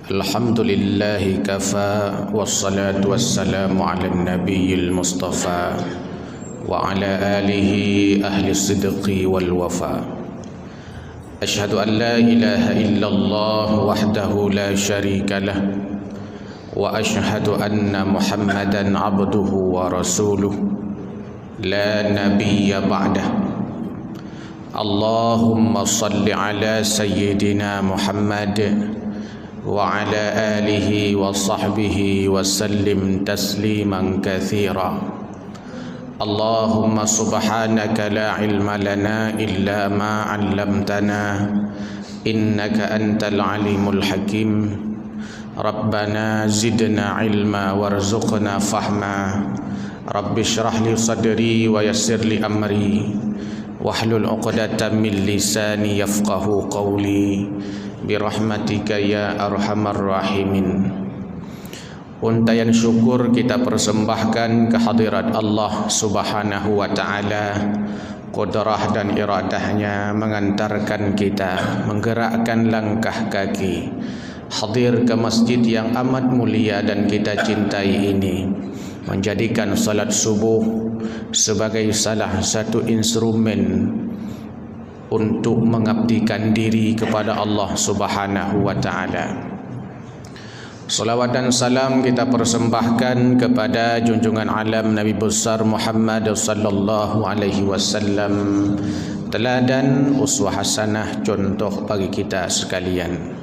Alhamdulillahi kafa wassalatu wassalamu ala nabiyil mustafa wa ala alihi ahli sidqi wal wafa. Ashhadu an la ilaha illallah wahdahu la syarika lah wa ashhadu anna Muhammadan abduhu wa rasuluh la nabiyya ba'dah. Allahumma salli ala sayyidina Muhammad wa ala alihi wa sahbihi wa sallim tasliman katsira. Allahumma subhanaka la ilma lana illa ma 'allamtana innaka antal alimul hakim. Rabbana zidna ilma warzuqna fahma. Rabbi shrah li sadri wa yassir li amri wahlul 'uqdatam min lisani yafqahu qawli birahmatika ya arhamar rahimin. Untayan syukur kita persembahkan kehadirat Allah Subhanahu wa taala. Qudrah dan iradahnya mengantarkan kita menggerakkan langkah kaki hadir ke masjid yang amat mulia dan kita cintai ini, menjadikan salat subuh sebagai salah satu instrumen untuk mengabdikan diri kepada Allah Subhanahu wa taala. Salawat dan salam kita persembahkan kepada junjungan alam Nabi besar Muhammad sallallahu alaihi wasallam, teladan uswah hasanah, contoh bagi kita sekalian.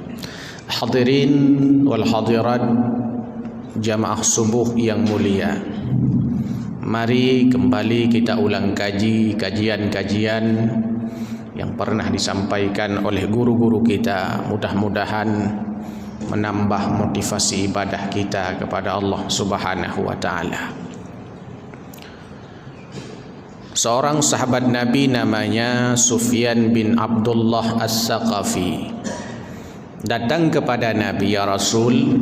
Hadirin wal hadirat jamaah subuh yang mulia, mari kembali kita ulang kajian-kajian yang pernah disampaikan oleh guru-guru kita. Mudah-mudahan menambah motivasi ibadah kita kepada Allah Subhanahu wa taala. Seorang sahabat Nabi namanya Sufyan bin Abdullah As-Saqafi datang kepada Nabi, "Ya Rasul,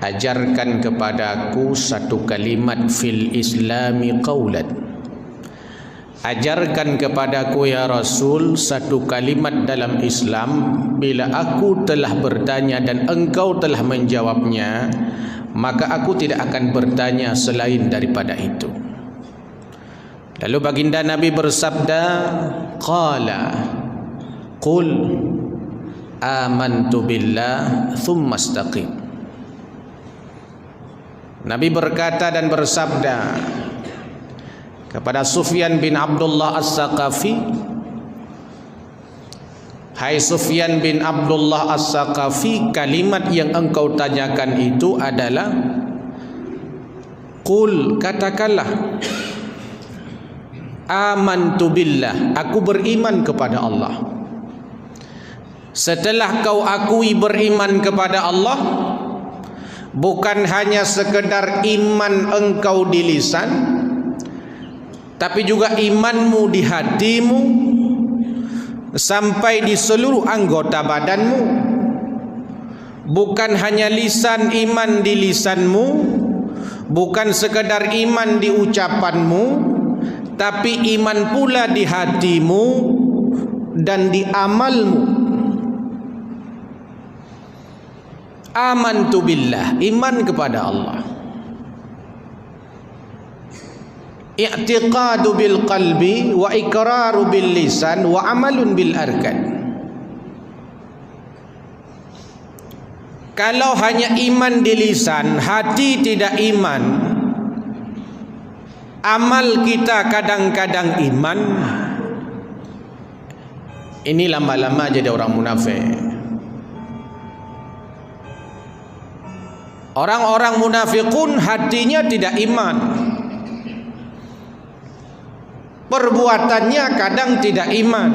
ajarkan kepadaku satu kalimat fil islami qaulan." Ajarkan kepadaku ya Rasul satu kalimat dalam Islam, bila aku telah bertanya dan engkau telah menjawabnya, maka aku tidak akan bertanya selain daripada itu. Lalu baginda Nabi bersabda, qala qul amantu billah thumma istaqim. Nabi berkata dan bersabda kepada Sufyan bin Abdullah As-Saqafi, "Hai Sufyan bin Abdullah As-Saqafi, kalimat yang engkau tanyakan itu adalah qul, katakanlah, amantu billah, aku beriman kepada Allah." Setelah kau akui beriman kepada Allah, bukan hanya sekedar iman engkau di lisan, tapi juga imanmu di hatimu sampai di seluruh anggota badanmu. Bukan hanya lisan, iman di lisanmu, bukan sekedar iman di ucapanmu, tapi iman pula di hatimu dan di amalmu. Amantu billah, iman kepada Allah. I'tiqadu bil qalbi wa iqraru bil lisan wa amalun bil arkan. Kalau hanya iman di lisan, hati tidak iman, amal kita kadang-kadang iman, ini lama-lama jadi orang munafik. Orang-orang munafikun hatinya tidak iman, perbuatannya kadang tidak iman,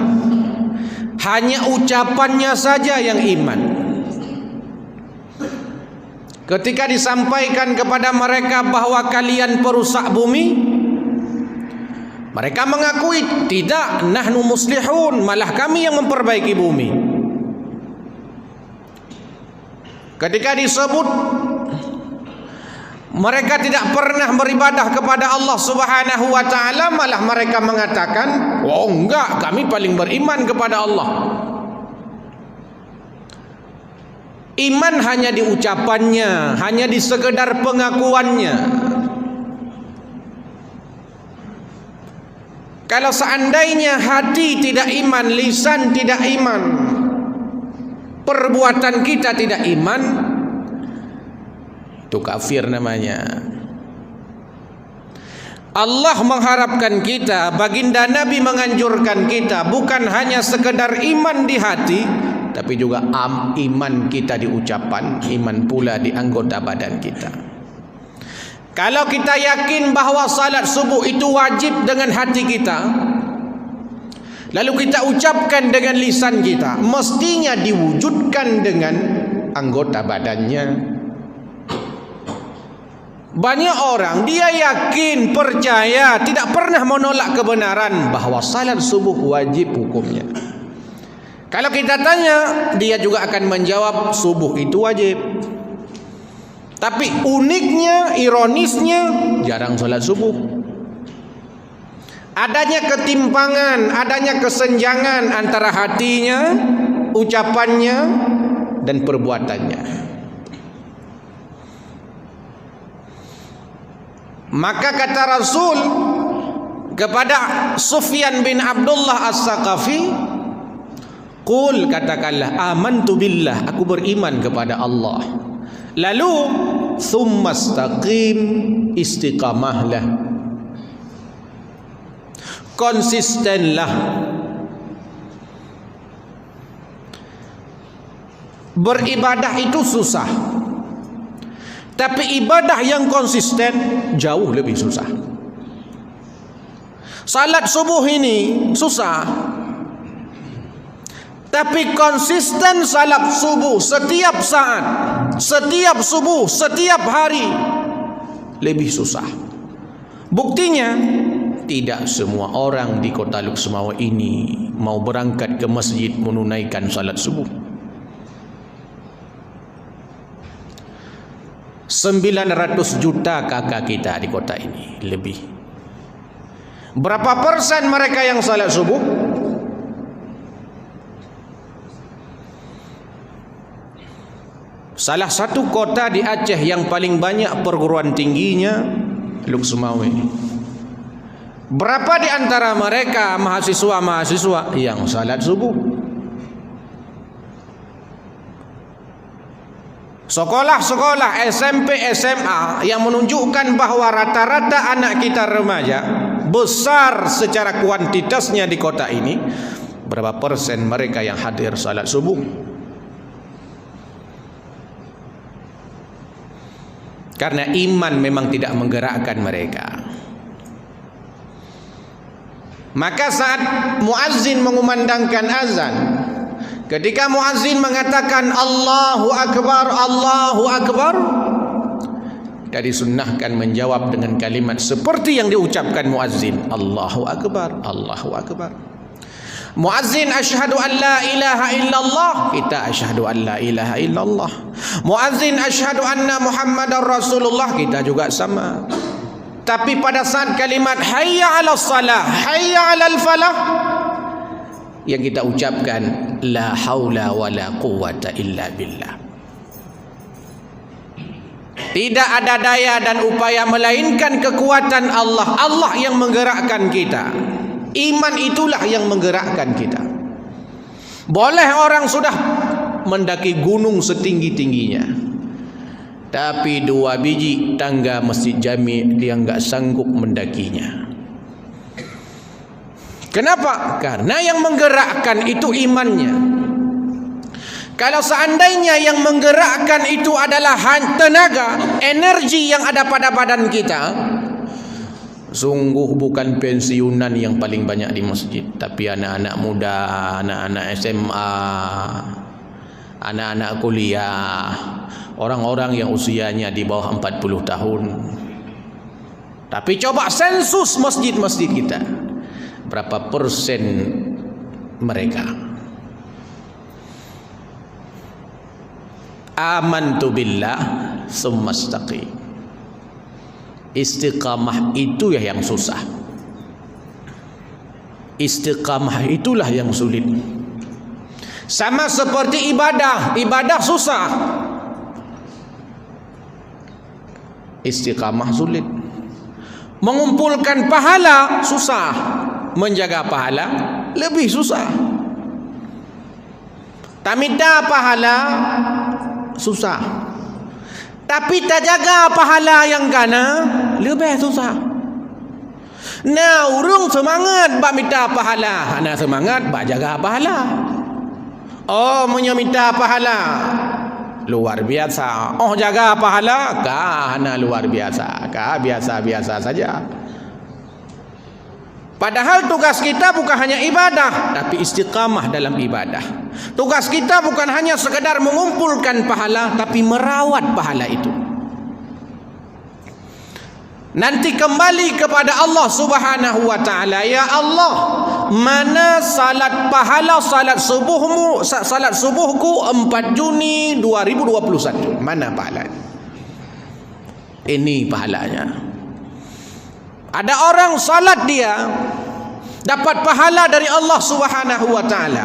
hanya ucapannya saja yang iman. Ketika disampaikan kepada mereka bahwa kalian perusak bumi, mereka mengakui, tidak, nahnu muslihun, malah kami yang memperbaiki bumi. Ketika disebut mereka tidak pernah beribadah kepada Allah Subhanahu wa taala, malah mereka mengatakan, "Oh enggak, kami paling beriman kepada Allah." Iman hanya di ucapannya, hanya di sekedar pengakuannya. Kalau seandainya hati tidak iman, lisan tidak iman, perbuatan kita tidak iman, itu kafir namanya. Allah mengharapkan kita, baginda Nabi menganjurkan kita bukan hanya sekedar iman di hati, tapi juga iman kita di ucapan, iman pula di anggota badan kita. Kalau kita yakin bahawa salat subuh itu wajib dengan hati kita, lalu kita ucapkan dengan lisan kita, mestinya diwujudkan dengan anggota badannya. Banyak orang dia yakin, percaya, tidak pernah menolak kebenaran bahawa salat subuh wajib hukumnya. Kalau kita tanya, dia juga akan menjawab subuh itu wajib. Tapi uniknya, ironisnya, jarang salat subuh. Adanya ketimpangan, adanya kesenjangan antara hatinya, ucapannya, dan perbuatannya. Maka kata Rasul kepada Sufyan bin Abdullah As-Saqafi, qul, katakanlah, amantu billah, aku beriman kepada Allah. Lalu thumma istaqim, istiqamahlah, konsistenlah. Beribadah itu susah, tapi ibadah yang konsisten jauh lebih susah. Salat subuh ini susah, tapi konsisten salat subuh setiap saat, setiap subuh, setiap hari lebih susah. Buktinya, tidak semua orang di kota Luksemawa ini mau berangkat ke masjid menunaikan salat subuh. 900 juta kakak kita di kota ini lebih. Berapa persen mereka yang salat subuh? Salah satu kota di Aceh yang paling banyak perguruan tingginya Luksemawe. Berapa di antara mereka mahasiswa-mahasiswa yang salat subuh? Sekolah-sekolah SMP, SMA yang menunjukkan bahawa rata-rata anak kita remaja besar secara kuantitasnya di kota ini, berapa persen mereka yang hadir salat subuh? Karena iman memang tidak menggerakkan mereka. Maka saat muazzin mengumandangkan azan, ketika muazzin mengatakan Allahu Akbar, Allahu Akbar, kita disunnahkan menjawab dengan kalimat seperti yang diucapkan muazzin, Allahu Akbar, Allahu Akbar. Muazzin asyhadu an la ilaha illallah, kita asyhadu an la ilaha illallah. Muazzin asyhadu anna Muhammadar Rasulullah, kita juga sama. Tapi pada saat kalimat hayya 'alas salah, hayya 'alal falah, yang kita ucapkan la haula wala quwwata illa billah. Tidak ada daya dan upaya melainkan kekuatan Allah. Allah yang menggerakkan kita. Iman itulah yang menggerakkan kita. Boleh orang sudah mendaki gunung setinggi-tingginya, tapi 2 biji tangga Masjid Jami' dia enggak sanggup mendakinya. Kenapa? Karena yang menggerakkan itu imannya. Kalau seandainya yang menggerakkan itu adalah tenaga, energi yang ada pada badan kita, sungguh bukan pensiunan yang paling banyak di masjid, tapi anak-anak muda, anak-anak SMA, anak-anak kuliah, orang-orang yang usianya di bawah 40 tahun. Tapi coba sensus masjid-masjid kita, berapa persen mereka? Amantu billah summa istaqim. Istiqamah itu ya yang susah. Istiqamah itulah yang sulit. Sama seperti ibadah. Ibadah susah, istiqamah sulit. Mengumpulkan pahala susah, menjaga pahala lebih susah. Tak minta pahala susah, tapi tak jaga pahala yang kana lebih susah. Nah, urung semangat bak minta pahala, hana semangat bak jaga pahala. Oh, minta pahala luar biasa. Oh, jaga pahala kah hana luar biasa, kah biasa-biasa saja. Padahal tugas kita bukan hanya ibadah, tapi istiqamah dalam ibadah. Tugas kita bukan hanya sekedar mengumpulkan pahala, tapi merawat pahala itu. Nanti kembali kepada Allah Subhanahu wa taala. Ya Allah, mana salat pahala salat subuhku 4 Juni 2021? Mana pahala? Ini pahalanya. Ada orang salat dia dapat pahala dari Allah Subhanahu wa taala.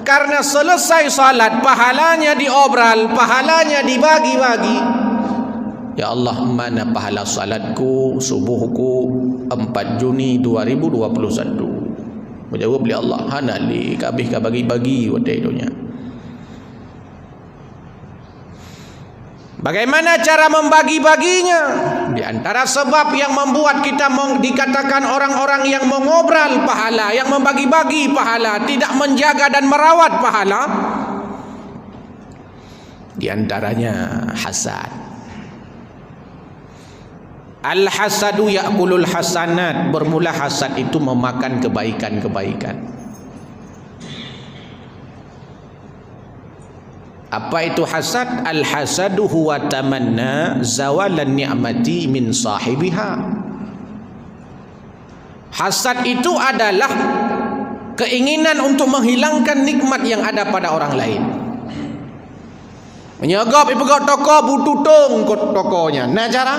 Karena selesai salat pahalanya diobral, pahalanya dibagi-bagi. Ya Allah, mana pahala salatku subuhku 4 Juni 2021? Menjawab oleh Allah, hana li kabih ka bagi-bagi wadai dunia. Bagaimana cara membagi-baginya? Di antara sebab yang membuat kita dikatakan orang-orang yang mengobral pahala, yang membagi-bagi pahala, tidak menjaga dan merawat pahala, di antaranya hasad. Al-hasadu ya'kulul hasanat. Bermula hasad itu memakan kebaikan-kebaikan. Apa itu hasad? Al-hasadu huwa tamanna zawalan ni'mati min sahibiha. Hasad itu adalah keinginan untuk menghilangkan nikmat yang ada pada orang lain. Menyegap ipegak toko bututung kot tokonya. Nah cara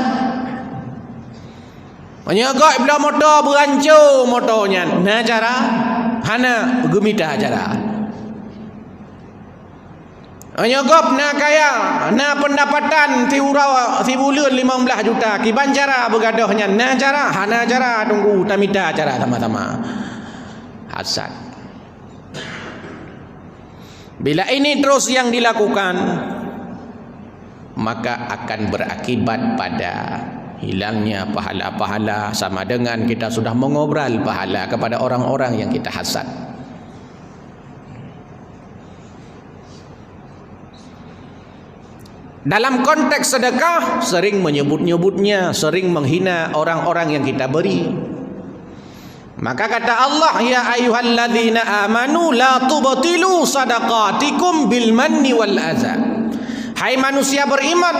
menyegak bila motor berancur motornya. Nah cara hana gemita cara. Menyegap na kaya, na pendapatan ti bulan 15 juta. Kiban cara bergaduhnya. Nah cara hana cara tunggu tamita cara sama-sama. Hasad. Bila ini terus yang dilakukan, maka akan berakibat pada hilangnya pahala-pahala, sama dengan kita sudah mengobral pahala kepada orang-orang yang kita hasad. Dalam konteks sedekah, sering menyebut-nyebutnya, sering menghina orang-orang yang kita beri. Maka kata Allah, ya ayyuhalladzina amanu la tubtilu sadaqatikum bil manni wal adza. Hai manusia beriman,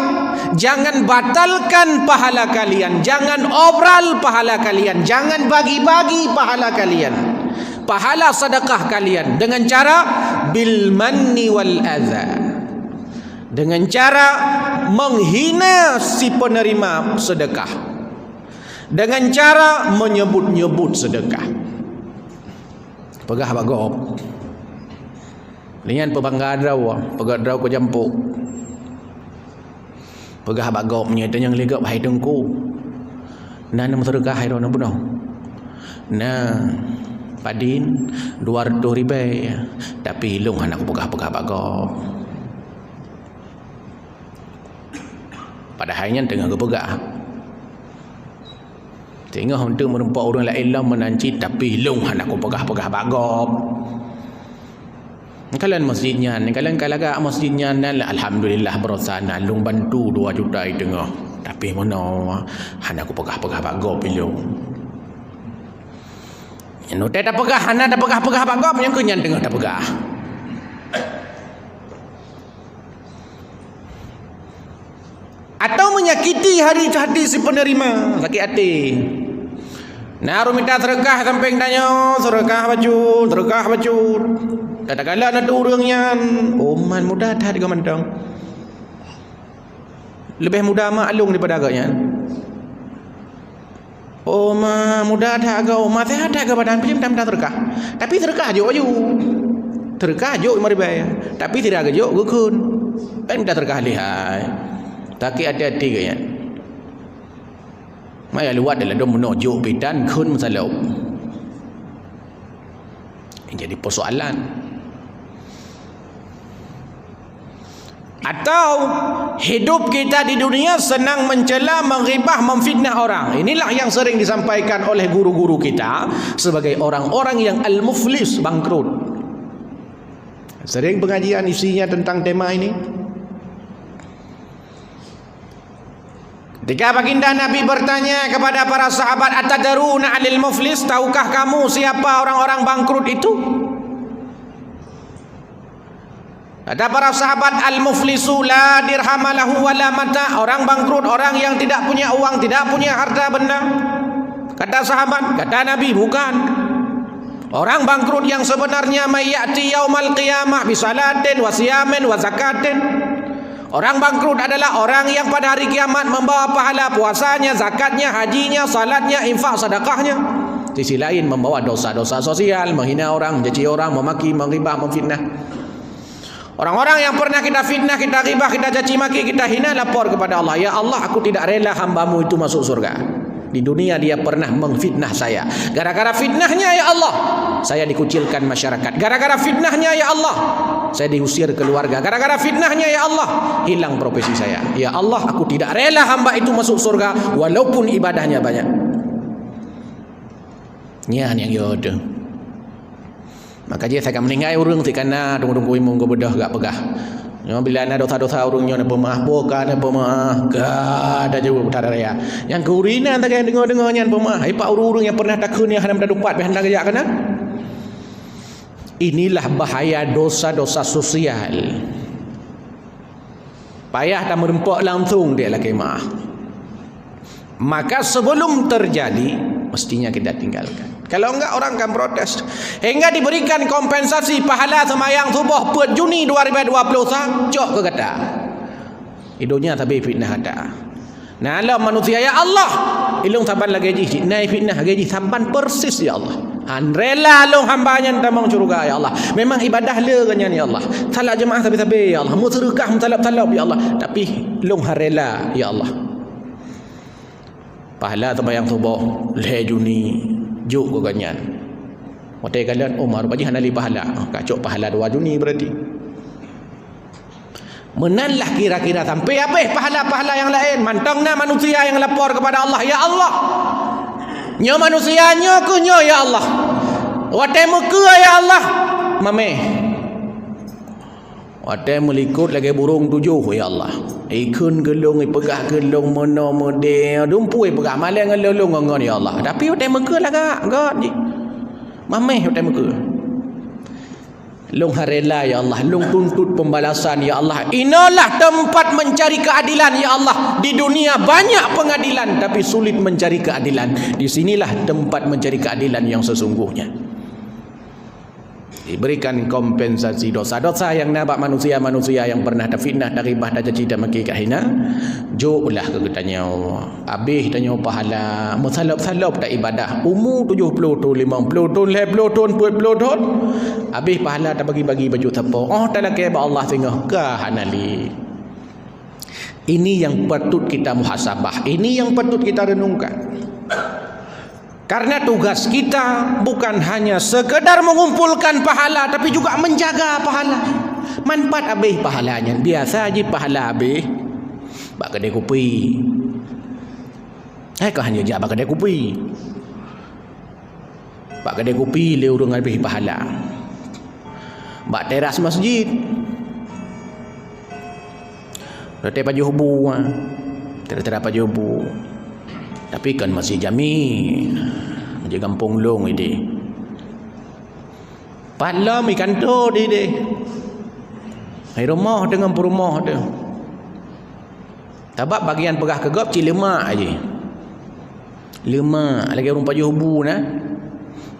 jangan batalkan pahala kalian, jangan obral pahala kalian, jangan bagi-bagi pahala kalian, pahala sedekah kalian dengan cara bil manni wal adza, dengan cara menghina si penerima sedekah, dengan cara menyebut-nyebut sedekah. Pegah bagop dengan pebanggadraw, pegadraw ko jampuk. Pegah bagopnya itu yang legap hai dengku. Nah nama sedekah hai dona bunuh. Nah padin 200 ribu, tapi ilung anak pegah-pegah bagop. Padahalnya tengah kepegah. Tengah untuk menumpak orang lain lah menanci, tapi ilung anak pegah-pegah bagop. Kalian masjidnya, kalian kalaga masjidnya, alhamdulillah berosana lung bantu 2 juta di tengah. Tapi mana anak pegah-pegah bagop ilung. Yang tak pegah, anak tak pegah-pegah bagop, yang kenyan tengah tak pegah. Atau menyakiti hati si penerima, sakit hati. Nah, minta sedekah sampai tanya, sedekah bacut. Katakanlah ada orangnya, oh man mudah dah dengan mandang. Lebih mudah maklum daripada agaknya. Oh ma mudah dah agak, oh ma teh ada ke badan macam minta sedekah. Tapi sedekah aja. terkah juk mari bayar tapi tidak ke juk gukun kan dah terkah lihai tapi hati-hati kaya maya luat adalah dom menojok bidan kun masalah jadi persoalan. Atau hidup kita di dunia senang mencela, menghibah, memfitnah orang. Inilah yang sering disampaikan oleh guru-guru kita sebagai orang-orang yang al-muflis, bangkrut. Sering pengajian isinya tentang tema ini. Ketika baginda Nabi bertanya kepada para sahabat, "Atadaruna 'alil muflis?" Tahukah kamu siapa orang-orang bangkrut itu? Kata para sahabat, "Al-muflisu la dirham lahu wala mata." Orang bangkrut, orang yang tidak punya uang, tidak punya harta benda. Kata sahabat, kata Nabi, bukan. Orang bangkrut yang sebenarnya mayati yaumal qiyamah bisalatin wa siyamin wa zakatin. Orang bangkrut adalah orang yang pada hari kiamat membawa pahala puasanya, zakatnya, hajinya, salatnya, infak, sedekahnya. Di sisi lain membawa dosa-dosa sosial, menghina orang, mencaci orang, memaki, menghibah, memfitnah. Orang-orang yang pernah kita fitnah, kita ghibah, kita caci maki, kita hina, lapor kepada Allah, "Ya Allah, aku tidak rela hamba-Mu itu masuk surga. Di dunia dia pernah mengfitnah saya. Gara-gara fitnahnya ya Allah, saya dikucilkan masyarakat. Gara-gara fitnahnya ya Allah, saya diusir keluarga. Gara-gara fitnahnya ya Allah, hilang profesi saya. Ya Allah, aku tidak rela hamba itu masuk surga walaupun ibadahnya banyak." Nyan yang yodoh. Maka dia saya akan meninggal orang tikana tunggu-tunggu imung ke bedah gak pegah. Bila ada dosa-dosa orangnya nak pemaaf, bukan nak pemaaf, gak ada jauh utara raya. Yang keurinan tak kaya dengar-dengarnya pemaaf. Ipak orang-orang yang pernah takun yang hendak dapat hendak kerja kena. Inilah bahaya dosa-dosa sosial. Payah tak merempak langsung dia lah kemah. Maka sebelum terjadi mestinya kita tinggalkan. Kalau enggak orang akan protes. Hingga diberikan kompensasi pahala semayang subuh per Juni 2020 cok ke kata. Hidupnya tapi fitnah ada. Nah Allah manusia ya Allah, ilung saban lagi gaji, naik fitnah gaji saban persis ya Allah. Rela long hambanya tamang syurga ya Allah. Memang ibadah le kan ya Allah. Salat jemaah sabi-sabi ya Allah. Mu sedekah mutalab-talab ya Allah. Tapi long harela ya Allah. Pahala sembahyang subuh le Juni juk ko ganyan. Watai kalian Umar bagi hanali pahala. Kacok pahala 2 Juni berarti. Menanlah kira-kira sampai habis pahala-pahala yang lain. Mantangna manusia yang lapor kepada Allah, "Ya Allah, nyo manusia nyo ke nyo ya Allah. Watai muka ya Allah." Mame. Watai melikut lagi burung 7 ya Allah. Ikun gelung, pegah gelung, mono model, dumpui pegah malang ngelulung ngon ya Allah. Tapi watai muka lah gak ni. Mame watai muka. Long harela ya Allah, long tuntut pembalasan ya Allah. Inilah tempat mencari keadilan ya Allah. Di dunia banyak pengadilan tapi sulit mencari keadilan. Di sinilah tempat mencari keadilan yang sesungguhnya. Diberikan kompensasi dosa-dosa yang nabak manusia-manusia yang pernah terfitnah, teribah, tercaci, termaki, kahina. Joklah ke katanya habis tanya pahala musalab-salab tak ibadah umur 70 tahun, 50 tahun, 60 tahun, 40 tahun. Habis pahala tak bagi-bagi baju tepuk. Oh tak laki Allah tengah kahanali. Ini yang patut kita muhasabah. Ini yang patut kita renungkan. Karena tugas kita bukan hanya sekedar mengumpulkan pahala, tapi juga menjaga pahala. Manfaat habis pahalanya. Biasa aja pahala habis. Bak kedai kopi. Kau hanya jawab kedai kopi. Bak kedai kopi le urang habis pahala. Bak teras masjid. Letak baju hubu. Tertera baju hubu. Tapi kan masih jamin di kampung long ini. Palam ikan tu di. Hai rumah dengan perumah tu. Sebab bagian pegah kegap ci lemak aje. Lemak lagi orang baju hubu nah.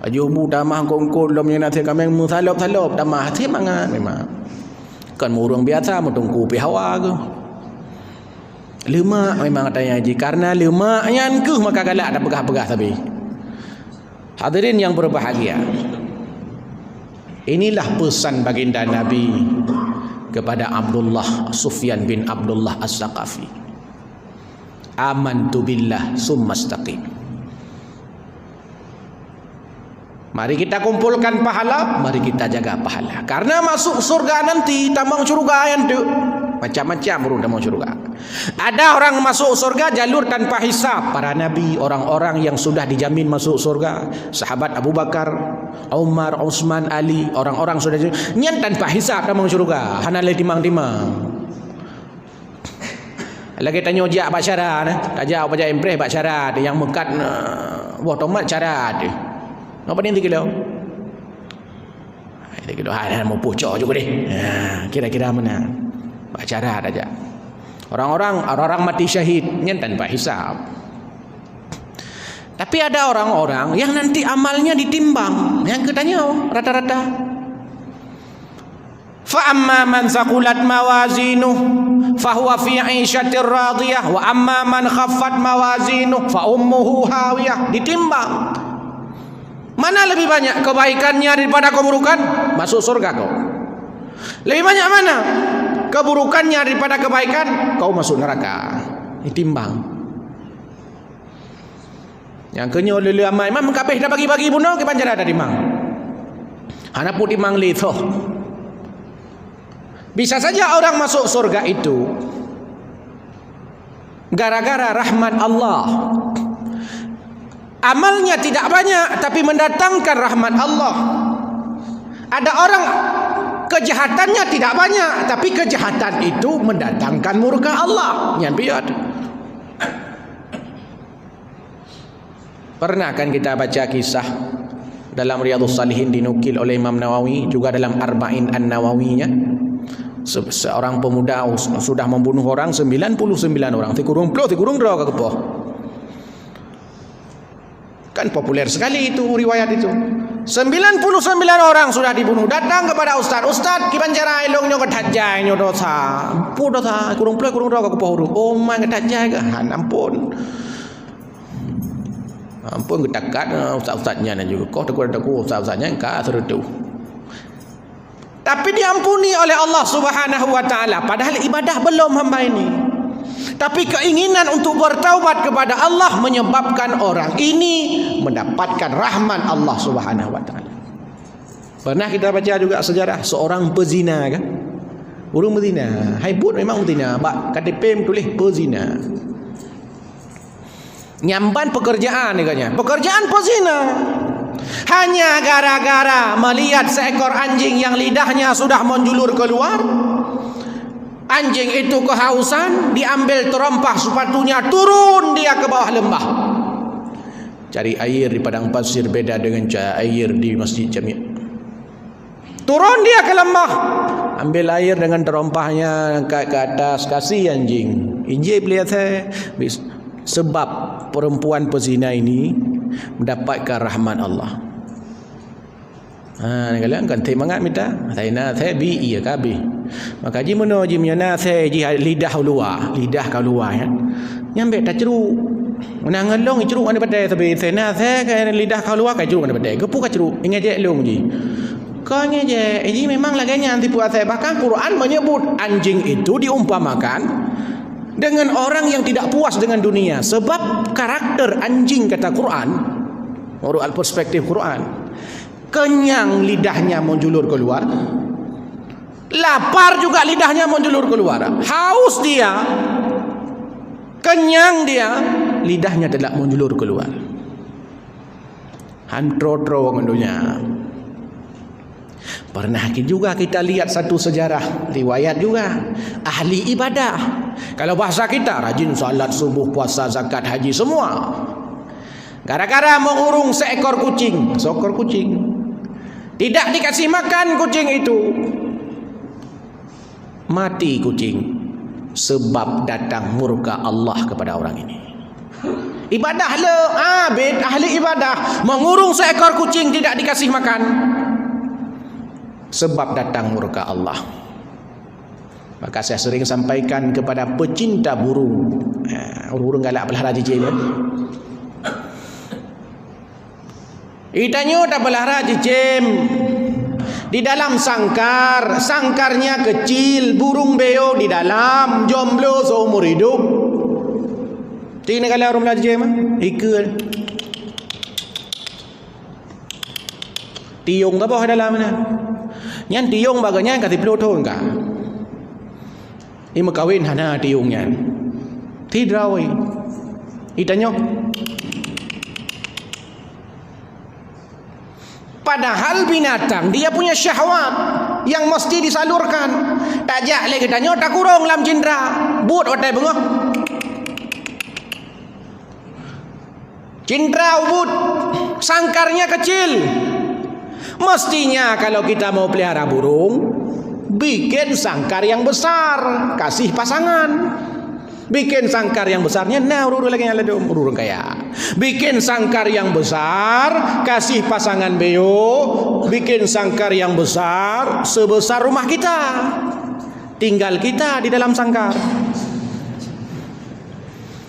Baju hubu tamah kongkol dalam yang nasi kami musalop-salop tamah hati mangan memang. Kan murung biasa mutungku pi hawa ke. Lemak memang katanya haji. Karena lemaknya ke maka galak ada pegah-pegah tapi. Hadirin yang berbahagia, Inilah pesan baginda Nabi kepada Abdullah Sufyan bin Abdullah As-Saqafi. Amantu billah summa istaqim. Mari kita kumpulkan pahala, mari kita jaga pahala. Karena masuk surga nanti tambang surga yang tu macam-macam urung tambang surga. Ada orang masuk surga jalur tanpa hisab, para nabi, orang-orang yang sudah dijamin masuk surga, sahabat Abu Bakar, Umar, Utsman, Ali, orang-orang sudah nyen tanpa hisab tambang surga. Hana le timang-timang. Lagi tanya jak bak syarat, tajak apa jak impreh bak syarat yang mekat wah tomat syarat. Apa ni 3 kilo? 3 kilo ada mau pucuk juga deh. Kira-kira mana? Bak syarat aja. Orang-orang mati syahid nyen tanpa hisab. Tapi ada orang-orang yang nanti amalnya ditimbang. Yang katanya rata-rata. Fa amma man saqulat mawazinuh fa huwa fi 'ishatir radiyah wa amma man khaffat mawazinuh fa ummuhu hawiyah. Ditimbang. Mana lebih banyak kebaikannya daripada keburukan? Masuk surga kau. Lebih banyak mana? Keburukannya daripada kebaikan? Kau masuk neraka. Ditimbang. Yang kenya oleh amai imam kabeh dah bagi-bagi bunuh ke panjara dah timang. Hana pun timang litho. Bisa saja orang masuk surga itu gara-gara rahmat Allah. Amalnya tidak banyak tapi mendatangkan rahmat Allah. Ada orang kejahatannya tidak banyak tapi kejahatan itu mendatangkan murka Allah. Yang biar. Pernah kan kita baca kisah dalam Riyadhus Shalihin dinukil oleh Imam Nawawi, juga dalam Arba'in An-Nawawinya. Seorang pemuda sudah membunuh orang 99 orang. Tikurung draw ke kepoh. Kan populer sekali itu riwayat itu. 99 orang sudah dibunuh. Datang kepada ustaz. Ustaz, kibanjara elong nyo ketajai nyo dosa. Ampun dosa. Kurung draw ke kepoh. Oh man ketajai ke? Ampun. Ampun ketakat ustaz-ustaznya juga. Kau tegur-tegur ustaz-ustaznya engkau serutu. Tapi diampuni oleh Allah Subhanahu wa taala, padahal ibadah belum hamba ini. Tapi keinginan untuk bertaubat kepada Allah menyebabkan orang ini mendapatkan rahmat Allah Subhanahu wa taala. Pernah kita baca juga sejarah seorang pezina kan? Burung pezina. Haibut memang pezina, bak KTP tulis pezina. Nyamban pekerjaan katanya. Pekerjaan pezina. Hanya gara-gara melihat seekor anjing yang lidahnya sudah menjulur keluar. Anjing itu kehausan, diambil terompah sepatunya, turun dia ke bawah lembah. Cari air di padang pasir beda dengan cari air di Masjid Jami'. Turun dia ke lembah, ambil air dengan terompahnya ke atas, kasih anjing. Injil lihat saya. Sebab perempuan pezina ini mendapatkan rahmat Allah. Kalian kan teh mangat minta. Saya na saya bi iya kabi. Maka ji mono ji menyana saya ji lidah keluar ya. Nyambe tak ceruk. Mana ngelong ceruk mana badai tapi saya na saya kan lidah keluar ka ceruk mana badai. Gepu ka ceruk ingat je long ji. Kau ingat je ji memang laganya anti puas saya. Bahkan Quran menyebut anjing itu diumpamakan dengan orang yang tidak puas dengan dunia. Sebab karakter anjing kata Quran, menurut perspektif Quran, kenyang lidahnya menjulur keluar, lapar juga lidahnya menjulur keluar. Haus dia, kenyang dia, lidahnya tidak menjulur keluar. Hantro-tro ngendunya. Pernah juga kita lihat satu sejarah riwayat juga ahli ibadah. Kalau bahasa kita rajin salat subuh, puasa, zakat, haji semua. Gara-gara mengurung seekor kucing. Tidak dikasih makan kucing itu. Mati kucing. Sebab datang murka Allah kepada orang ini. Ibadah le abid ahli ibadah mengurung seekor kucing tidak dikasih makan. Sebab datang murka Allah. Maka saya sering sampaikan kepada pecinta burung. Burung galak pelihara cicim. Itanyo tak pelihara cicim. Di dalam sangkar, sangkarnya kecil, burung beo di dalam, jomblo seumur hidup. Tinggal kalau orang belajar mah, ikut. Tiung tak apa dalam mana? Nyan tiung baganya kasih peloton kah? Ini kawin hana tiungnya. Tidrawai. Itanya. Padahal binatang dia punya syahwat yang mesti disalurkan. Tajak lagi tanya tak kurang lam cindra. But otai bengah. Cindra ubud, sangkarnya kecil. Mestinya kalau kita mau pelihara burung, bikin sangkar yang besar, kasih pasangan. Bikin sangkar yang besarnya, nah urur lagi yang ada urur kaya. Bikin sangkar yang besar, kasih pasangan beo. Bikin sangkar yang besar, sebesar rumah kita. Tinggal kita di dalam sangkar.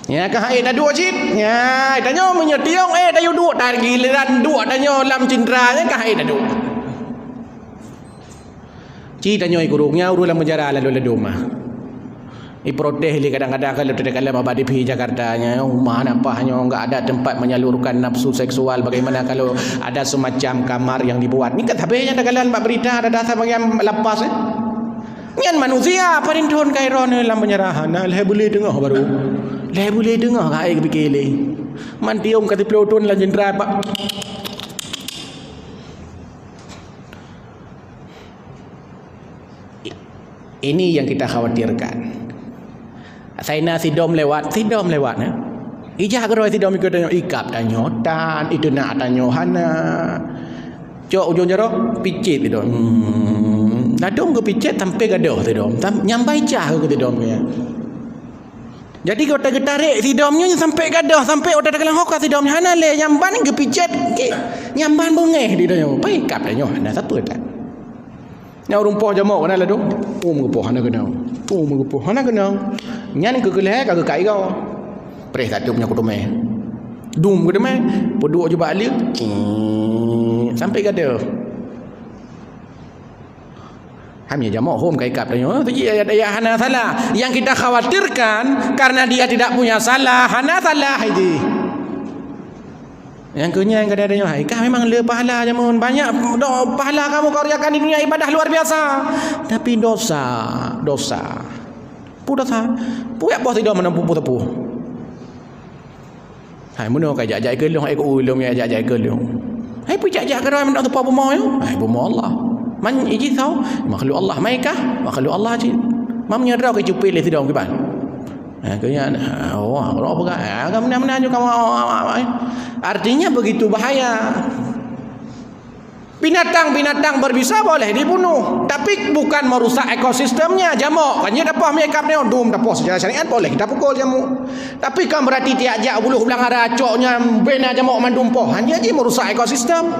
Ya kahai dah dua cit. Ya, tanya menyetiong dah yu dua tar giliran dua tanya lam cindranya kahai dah dua. Ci tanya ikurungnya urus lam penjara lalu mah. Protes li kadang-kadang kalau tidak kalau bapak di Jakartanya rumah nampaknya enggak ada tempat menyalurkan nafsu seksual. Bagaimana kalau ada semacam kamar yang dibuat ni kat habisnya dah kalau mbak berita ada dasar bagian lepas Nyan manusia perintun kairon dalam penyerahan. Leh boleh dengar baru. Leh boleh dengar kai fikir le. Man tiung kat pelotun lah jenderal pak. Ini yang kita khawatirkan. Saya sidom lewat na. Ijah keroi sidom ikut tanya ikap tanya tan itu nak tanya hana. Cok ujung jaro picit itu. Nadom ke picit sampai gadoh sidom. Nyampai cah ke sidom punya. Jadi kau tak tarik sidomnya sampai gadoh sampai otak dalam hok sidomnya hana le nyamban ke picit nyamban bengeh di tanya. Pai ikap tanya hana siapa tak. Nyau rumpah jamak kana ladu. Mengepoh hana kenau. Mengepoh hana kenau. Nyan ke keleh kagak kai kau. Preh satu punya kutumeh. Dum kutumeh. Poduk je balik. Sampai gaduh. Hamnya jamak home kai kap tanya. Tadi ayat hana salah. Yang kita khawatirkan karena dia tidak punya salah, hana salah ini. Yang kunya yang kadang-kadang hai kah memang le pahala jamun banyak pahala kamu karyakan di dunia ibadah luar biasa tapi dosa pudosa puyak bos tidak menempuh tepu hai muno ka jajai ke long ai ko ulung ya jajai ke long hai pu jajai ke rai mendak tepu bomo yo hai bomo Allah man iji tau makhluk Allah mai kah makhluk Allah ji mam nyadrau ke cupil le tidong ke ban kayaknya apa gak mana juga artinya begitu bahaya. Binatang-binatang berbisa boleh dibunuh tapi bukan merusak ekosistemnya. Jamuk kan dia dapah makeup ni dum dapah secara syariat boleh kita pukul jamuk tapi kan berarti tiak-jak buluh belang aracoknya bena jamuk mandumpoh hanya je merusak ekosistem.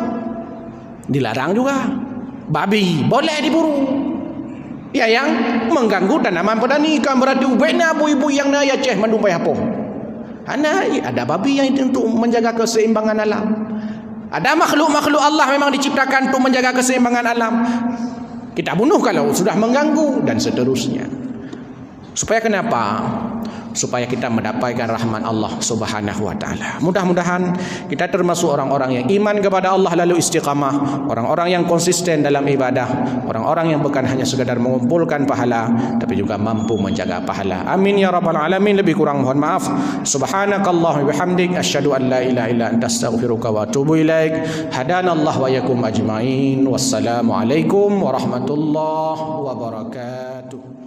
Dilarang juga. Babi boleh diburu. Ya yang mengganggu tanaman padani kan berarti ubena ibu yang naya ceh mendumpai apa. Ada babi yang itu untuk menjaga keseimbangan alam. Ada makhluk-makhluk Allah memang diciptakan untuk menjaga keseimbangan alam. Kita bunuh kalau sudah mengganggu dan seterusnya. Supaya kenapa? Supaya kita mendapatkan rahmat Allah Subhanahu wa taala. Mudah-mudahan kita termasuk orang-orang yang iman kepada Allah lalu istiqamah, orang-orang yang konsisten dalam ibadah, orang-orang yang bukan hanya sekadar mengumpulkan pahala tapi juga mampu menjaga pahala. Amin ya rabbal alamin. Lebih kurang mohon maaf. Subhanakallahumma bihamdik asyhadu an la ilaha illa anta astaghfiruka wa atubu ilaik. Hadanallahu wa yakum ajmain. Wassalamu alaikum warahmatullahi wabarakatuh.